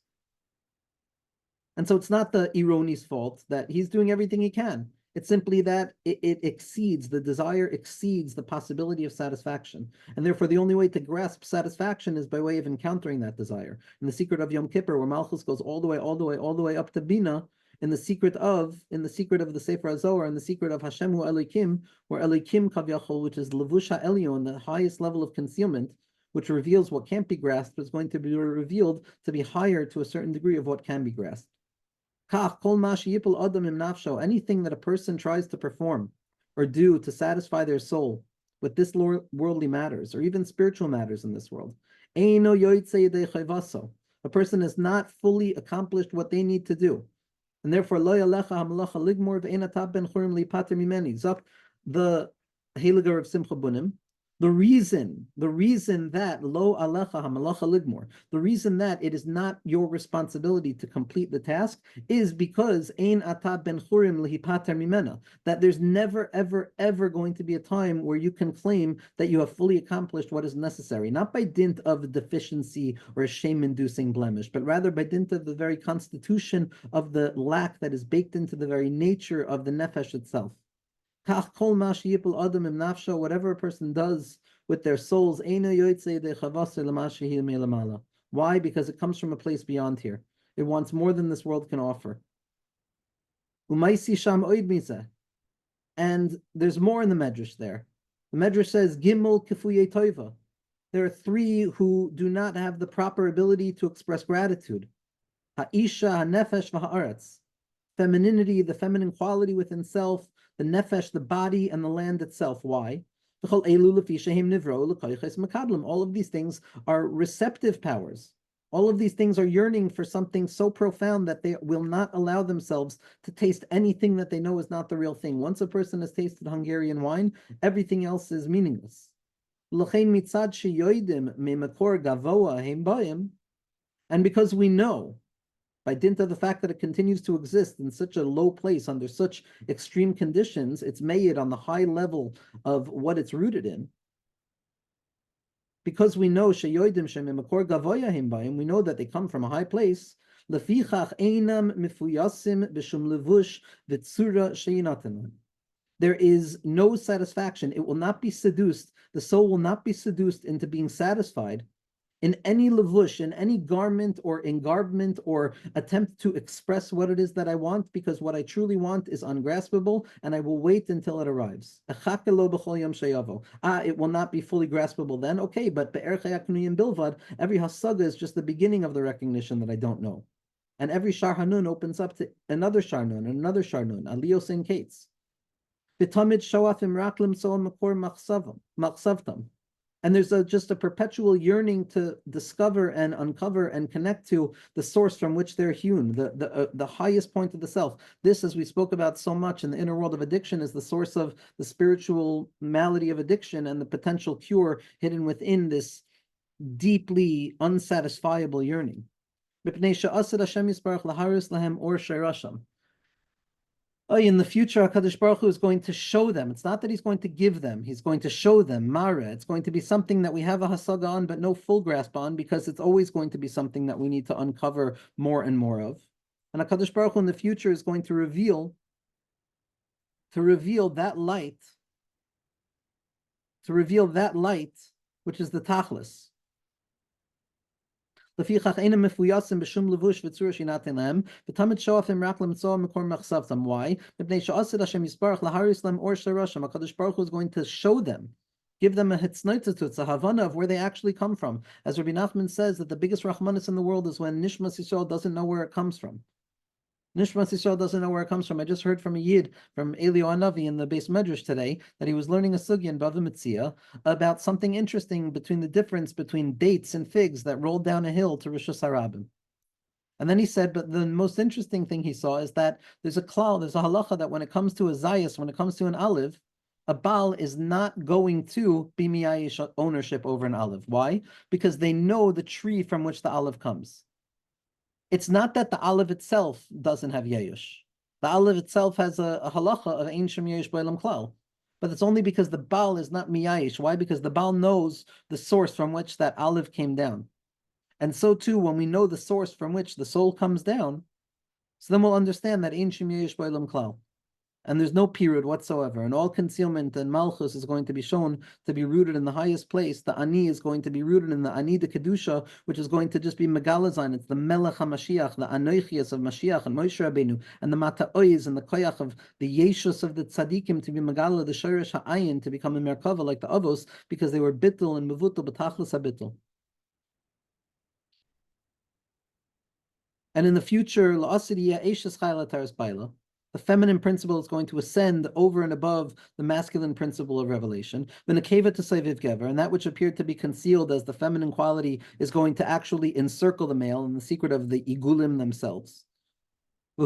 And so it's not the Ironi's fault that he's doing everything he can. It's simply that it exceeds, the desire exceeds the possibility of satisfaction. And therefore, the only way to grasp satisfaction is by way of encountering that desire. In the secret of Yom Kippur, where Malchus goes all the way up to Bina, in the secret of the Sefer Zohar, in the secret of Hashem hu Elokim, where Elokim Kavyachol, which is Levusha Elyon, the highest level of concealment, which reveals what can't be grasped, is going to be revealed to be higher to a certain degree of what can be grasped. Anything that a person tries to perform or do to satisfy their soul with this worldly matters, or even spiritual matters in this world, a person has not fully accomplished what they need to do. And therefore, the Heliger of Simcha Bunim, the reason that lo alecha hamalacha ligmor, the reason that it is not your responsibility to complete the task is because ein ata ben churim lihipater mimena, that there's never, ever, ever going to be a time where you can claim that you have fully accomplished what is necessary, not by dint of a deficiency or a shame-inducing blemish, but rather by dint of the very constitution of the lack that is baked into the very nature of the nefesh itself. Whatever a person does with their souls, why? Because it comes from a place beyond here. It wants more than this world can offer. And there's more in the Medrash there. The Medrash says, Gimel kifuye toiva. There are three who do not have the proper ability to express gratitude. Ha'isha, ha'nefesh, v'ha'aretz. Femininity, the feminine quality within self, the nefesh, the body, and the land itself. Why? All of these things are receptive powers. All of these things are yearning for something so profound that they will not allow themselves to taste anything that they know is not the real thing. Once a person has tasted Hungarian wine, everything else is meaningless. And because we know, by dint of the fact that it continues to exist in such a low place, under such extreme conditions, it's made on the high level of what it's rooted in. Because we know we know that they come from a high place, there is no satisfaction. It will not be seduced. The soul will not be seduced into being satisfied in any levush, in any garment or engarbment or attempt to express what it is that I want, because what I truly want is ungraspable, and I will wait until it arrives. It will not be fully graspable then. Okay, but bilvad, every hasaga is just the beginning of the recognition that I don't know. And every shar hanun opens up to another shar nun and another shar nun, aliyos in kates. V'tamid shawafim raklim so makor machsavtam. And there's just a perpetual yearning to discover and uncover and connect to the source from which they're hewn, the highest point of the self. This, as we spoke about so much in the inner world of addiction, is the source of the spiritual malady of addiction and the potential cure hidden within this deeply unsatisfiable yearning. Oh, in the future, HaKadosh Baruch Hu is going to show them. It's not that he's going to give them. He's going to show them, Mara. It's going to be something that we have a hasaga on, but no full grasp on, because it's always going to be something that we need to uncover more and more of. And HaKadosh Baruch Hu in the future is going to reveal that light, which is the Tachlis. Why? Because they know Baruch Hu is going to show them, give them a hitznaitzitut, a havana of where they actually come from. As Rabbi Nachman says, that the biggest rachmanis in the world is when Nishmas Yisrael doesn't know where it comes from. Nishmas Yisrael doesn't know where it comes from. I just heard from a Yid, from Elio Anavi in the base medrash today, that he was learning a sugya in Bava Metzia about something interesting between the difference between dates and figs that rolled down a hill to Rosh Hashanah. And then he said, but the most interesting thing he saw is that there's a klal, there's a halacha that when it comes to a zayas, when it comes to an olive, a Baal is not going to be miyayish ownership over an olive. Why? Because they know the tree from which the olive comes. It's not that the olive itself doesn't have yayush. The olive itself has a halacha of ein shem yesh b'olam klal. But it's only because the Baal is not miyayish. Why? Because the Baal knows the source from which that olive came down. And so too, when we know the source from which the soul comes down, so then we'll understand that ein shem yesh b'olam klal. And there's no period whatsoever. And all concealment and malchus is going to be shown to be rooted in the highest place. The ani is going to be rooted in the ani de kedusha, which is going to just be megalazine. It's the melech HaMashiach, the anoichias of Mashiach and Moshe Rabbeinu, and the mata'oiz and the koyach of the yeshus of the tzaddikim to be megala, the shirish ha'ayin, to become a merkava like the avos, because they were bittul and mevutul b'tachlis ha'bittul. And in the future, la'asiriya eishes chayla taras baila. The feminine principle is going to ascend over and above the masculine principle of revelation. And that which appeared to be concealed as the feminine quality is going to actually encircle the male in the secret of the igulim themselves. To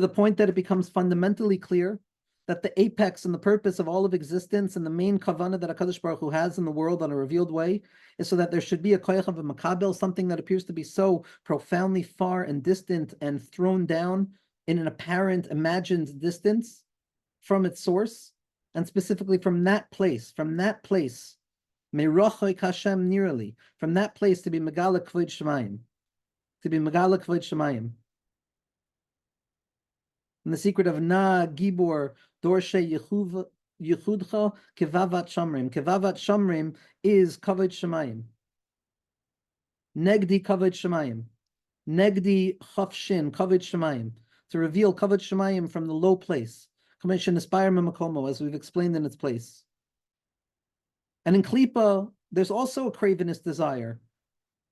the point that it becomes fundamentally clear that the apex and the purpose of all of existence and the main kavanah that HaKadosh Baruch Hu has in the world on a revealed way is so that there should be a koyach of a makabel, something that appears to be so profoundly far and distant and thrown down in an apparent imagined distance from its source, and specifically from that place, Merochoik Hashem nearly, from that place to be Megala Kvod Shemayim, And the secret of Na Gibor Dorshe Yechudcha Kevavat Shamrim. Kevavat Shamrim is Kavod Shemayim. Negdi Kavod Shemayim. Negdi Chafshin Kavod Shemayim. To reveal Kavod Shemayim from the low place. Commission Aspire Memakomo, as we've explained in its place. And in Klippa, there's also a cravenous desire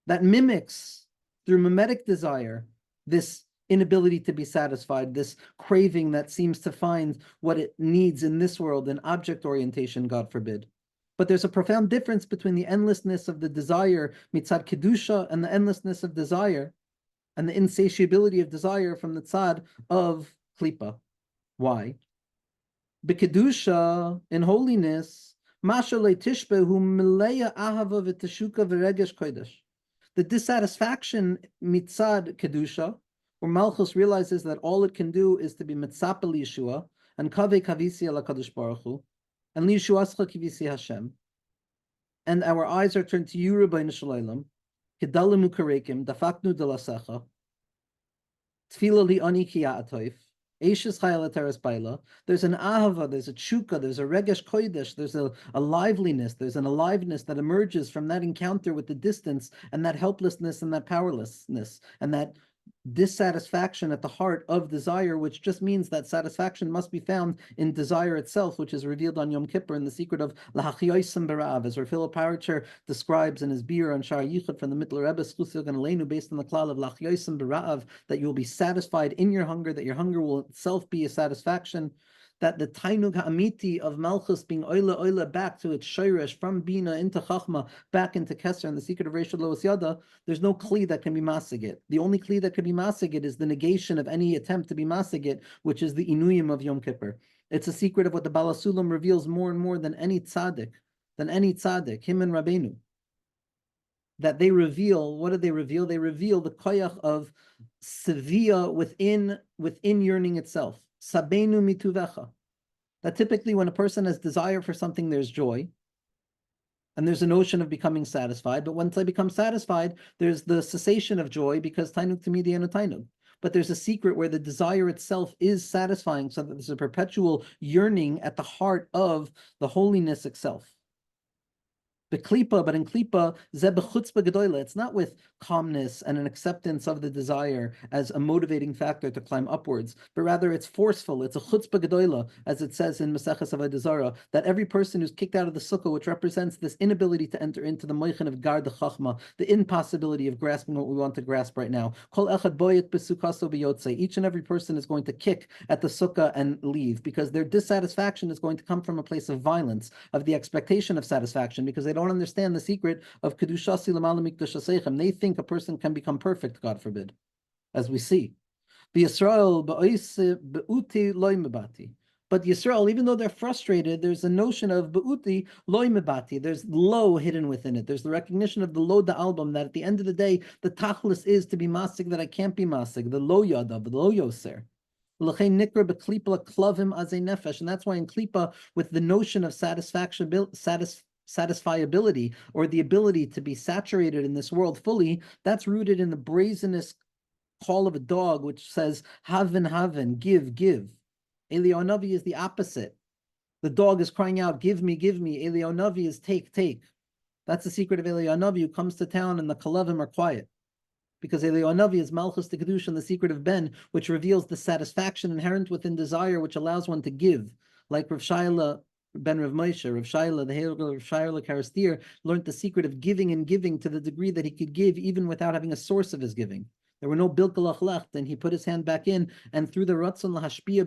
that mimics, through mimetic desire, this inability to be satisfied, this craving that seems to find what it needs in this world in object orientation, God forbid. But there's a profound difference between the endlessness of the desire, mitzad kedusha, and the endlessness of desire, and the insatiability of desire from the tzad of klipa. Why? B'kedusha, in holiness, masha le'tishbehu mileya ahava v'teshuka v'regesh kodesh. The dissatisfaction mitzad kedusha, where Malchus realizes that all it can do is to be mitzapa Yeshua and kaveh kavisi ala Kadosh Baruch Hu and liyeshuascha kivisi Hashem, and our eyes are turned to you, Rabbeinu Shalom, kedalim ukarekim dafaknu delasecha tefila li'ani kiya'atoif eishes chayal teres baila. There's an ahava, there's a tshuka, there's a regesh kodesh, there's a liveliness, there's an aliveness that emerges from that encounter with the distance and that helplessness and that powerlessness and that dissatisfaction at the heart of desire, which just means that satisfaction must be found in desire itself, which is revealed on Yom Kippur in the secret of Lahachiyoisem Berav, as Rafael Parcher describes in his beer on Shar Yichud from the Mittler Rebbe, Schusel Ganalenu, based on the klal of Lahachiyoisem Berav, that you will be satisfied in your hunger, that your hunger will itself be a satisfaction, that the Tainug Ha'amiti of Malchus being oila back to its Shirish, from Bina into Chachma, back into Kesser, and the secret of Reshul Lois Yada, there's no kli that can be masagit. The only kli that can be masagit is the negation of any attempt to be masagit, which is the inuyim of Yom Kippur. It's a secret of what the Balasulam reveals more and more than any tzaddik, him and Rabbeinu. That they reveal, what do they reveal? They reveal the koyach of sevia within yearning itself. Sabenu mituvecha. That typically when a person has desire for something, there's joy. And there's a notion of becoming satisfied. But once I become satisfied, there's the cessation of joy because tainug tamidi enu tainug. But there's a secret where the desire itself is satisfying, so that there's a perpetual yearning at the heart of the holiness itself. Beklipa, but in klipa, ze bechutzpa gedoyle. It's not with calmness and an acceptance of the desire as a motivating factor to climb upwards, but rather it's forceful. It's a chutzpa gedoyle, as it says in Maseches Avodah Zarah, that every person who's kicked out of the sukkah, which represents this inability to enter into the moichin of gar de chachma, the impossibility of grasping what we want to grasp right now. Kol echad boyet besukaso biyotze. Each and every person is going to kick at the sukkah and leave, because their dissatisfaction is going to come from a place of violence, of the expectation of satisfaction, because they don't understand the secret of kedushasi l'malam mikdashasechem. They think a person can become perfect, God forbid, as we see. The Yisrael beuti loy mebati. But Yisrael, even though they're frustrated, there's a notion of beuti loy mebati. There's low hidden within it. There's the recognition of the lo da album, that at the end of the day, the tachlis is to be masig, that I can't be masig, the lo yadav, the lo yoser. And that's why in klipa, with the notion of satisfiability, or the ability to be saturated in this world fully, that's rooted in the brazenness call of a dog, which says haven, give. Elionavi is the opposite. The dog is crying out, give me. Elionavi is take. That's the secret of Elionavi, who comes to town and the kalavim are quiet. Because Elionavi is Malchus to Kedusha, and the secret of Ben, which reveals the satisfaction inherent within desire, which allows one to give. Like Rav Shaila ben Rav Moshe, Rav Shaila, the Heilig Rav Shaila Karastir, learned the secret of giving and giving to the degree that he could give even without having a source of his giving. There were no bilkalach left, and he put his hand back in, and through the Ratzon Lahashpia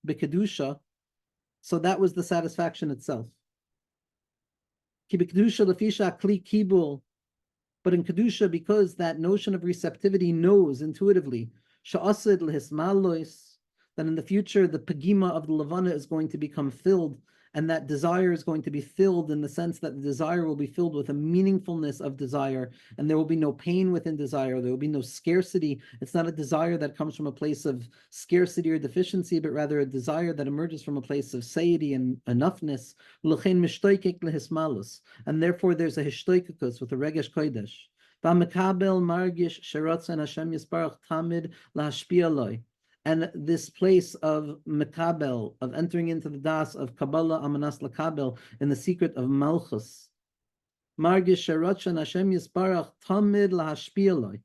B'Kedusha, so that was the satisfaction itself. Ki B'Kedusha Lefisha Kli Kibul. But in Kedusha, because that notion of receptivity knows intuitively, sha'asid lehismalois, that in the future the pagima of the Levana is going to become filled, and that desire is going to be filled in the sense that the desire will be filled with a meaningfulness of desire, and there will be no pain within desire, there will be no scarcity. It's not a desire that comes from a place of scarcity or deficiency, but rather a desire that emerges from a place of satiety and enoughness. And therefore there's a hishtoikikus with a regesh kodesh. And this place of Mekabel, of entering into the das of Kabbalah Amanas Lakabel, in the secret of Malchus. Margish Sherotchan Hashem Yisparach Tamid Lahashpiyaloi.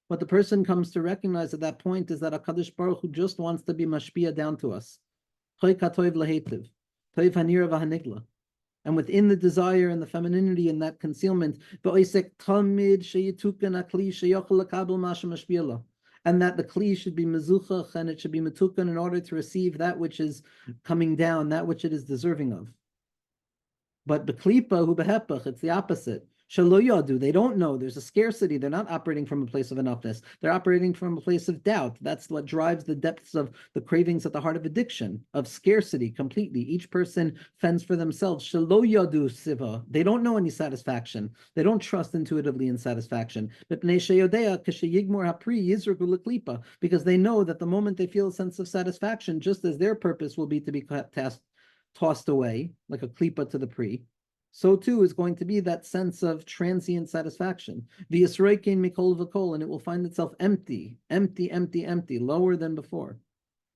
What the person comes to recognize at that point is that HaKadosh Baruch Hu just wants to be mashpia down to us. Choy katoiv lahetiv, toiv hanira v'hanigla. And within the desire and the femininity and that concealment, ba'oisek tamid sheyitukan akli sheyochel lakabel masha mashpiyala. And that the kli should be mezuchach, and it should be metukan in order to receive that which is coming down, that which it is deserving of. But beklipa hu behepach, it's the opposite. Shelo yadu, they don't know. There's a scarcity. They're not operating from a place of enoughness. They're operating from a place of doubt. That's what drives the depths of the cravings at the heart of addiction, of scarcity completely. Each person fends for themselves. Shelo yadu siva. They don't know any satisfaction. They don't trust intuitively in satisfaction. Because they know that the moment they feel a sense of satisfaction, just as their purpose will be to be tossed away, like a klipa to the pri, so too is going to be that sense of transient satisfaction. The Yisroikin mikol v'kol, and it will find itself empty, lower than before.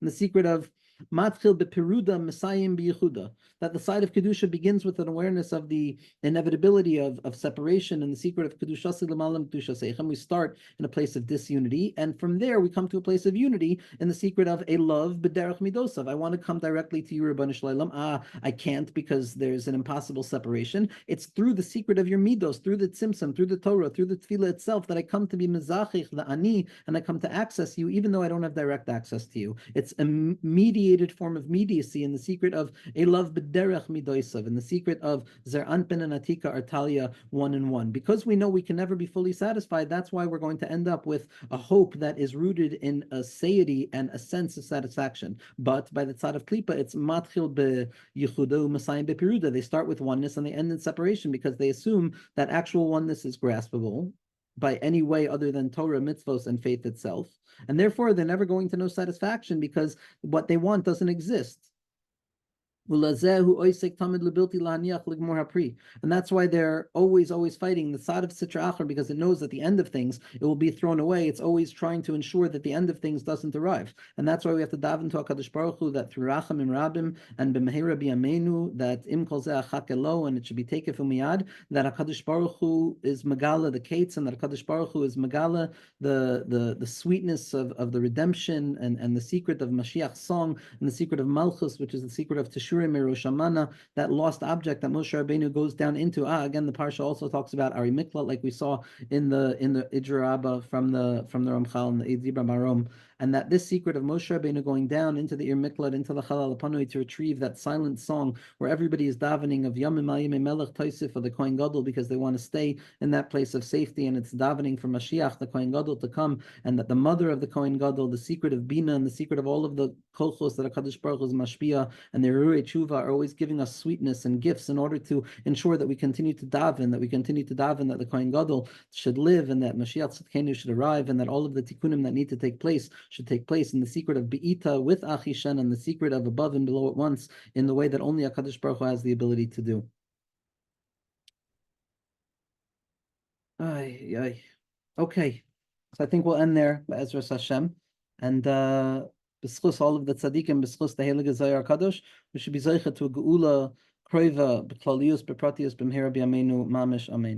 And the secret of Matchil bepiruda Messiahim biyichuda, that the side of kedusha begins with an awareness of the inevitability of separation and the secret of kedushasi l'malam kedusha seichem. We start in a place of disunity, and from there we come to a place of unity in the secret of a love b'derech midosav. I want to come directly to you, Ribbon Shleilam. I can't because there's an impossible separation. It's through the secret of your midos, through the tzimtzum, through the Torah, through the tefillah itself, that I come to be mezachich, the ani, and I come to access you, even though I don't have direct access to you. It's a mediated form of mediacy in the secret of a love b'derech midosav, in the secret of zer anpin and atika artalia, one and one. Because we know we can never be fully satisfied, that's why we're going to end up with a hope that is rooted in a satiety and a sense of satisfaction. But by the side of klipa, it's matchil beyichuda u'masayim bepiruda. They start with oneness and they end in separation because they assume that actual oneness is graspable by any way other than Torah, mitzvos, and faith itself. And therefore, they're never going to know satisfaction because what they want doesn't exist. And that's why they're always fighting the side of Sitra Achar, because it knows at the end of things it will be thrown away. It's always trying to ensure that the end of things doesn't arrive. And that's why we have to daven to HaKadosh Baruch Hu that through Rachamim Rabim and B'Mehera B'Yameinu, that Im Kol Zeh Achak Elo, and it should be taken from Miyad, that HaKadosh Baruch Hu is Megala the Kates, and that HaKadosh Baruch Hu is Megala the sweetness of the redemption and the secret of Mashiach's song, and the secret of Malchus, which is the secret of Teshuvah, that lost object that Moshe Rabbeinu goes down into. Again, the Parsha also talks about Ari Miklat, like we saw in the Idra Abba from the Ramchal and the Zibra Marom, and that this secret of Moshe Rabbeinu going down into the Ir Miklat, into the Chalal Apanui, to retrieve that silent song where everybody is davening of Yamim Al Yemei Melech Taisif of the Kohen Gadol, because they want to stay in that place of safety, and it's davening for Mashiach, the Kohen Gadol, to come, and that the mother of the Kohen Gadol, the secret of Bina and the secret of all of the kolchos that HaKadosh Baruch Hu is mashpia, and the Rurei Tshuva are always giving us sweetness and gifts in order to ensure that we continue to daven, that the Kohen Gadol should live, and that Mashiach Tzidkenu should arrive, and that all of the tikkunim that need to take place should take place in the secret of Be'ita with Achishan, and the secret of above and below at once, in the way that only HaKadosh Baruch Hu has the ability to do. Okay, so I think we'll end there, Be'ezras Hashem, and b'schus all of the tzaddikim, b'schus the Heilige Zohar Kadosh, we should be zeicha to a geula kroiva b'klalius b'pratius b'mhera b'yameinu mamish, amen.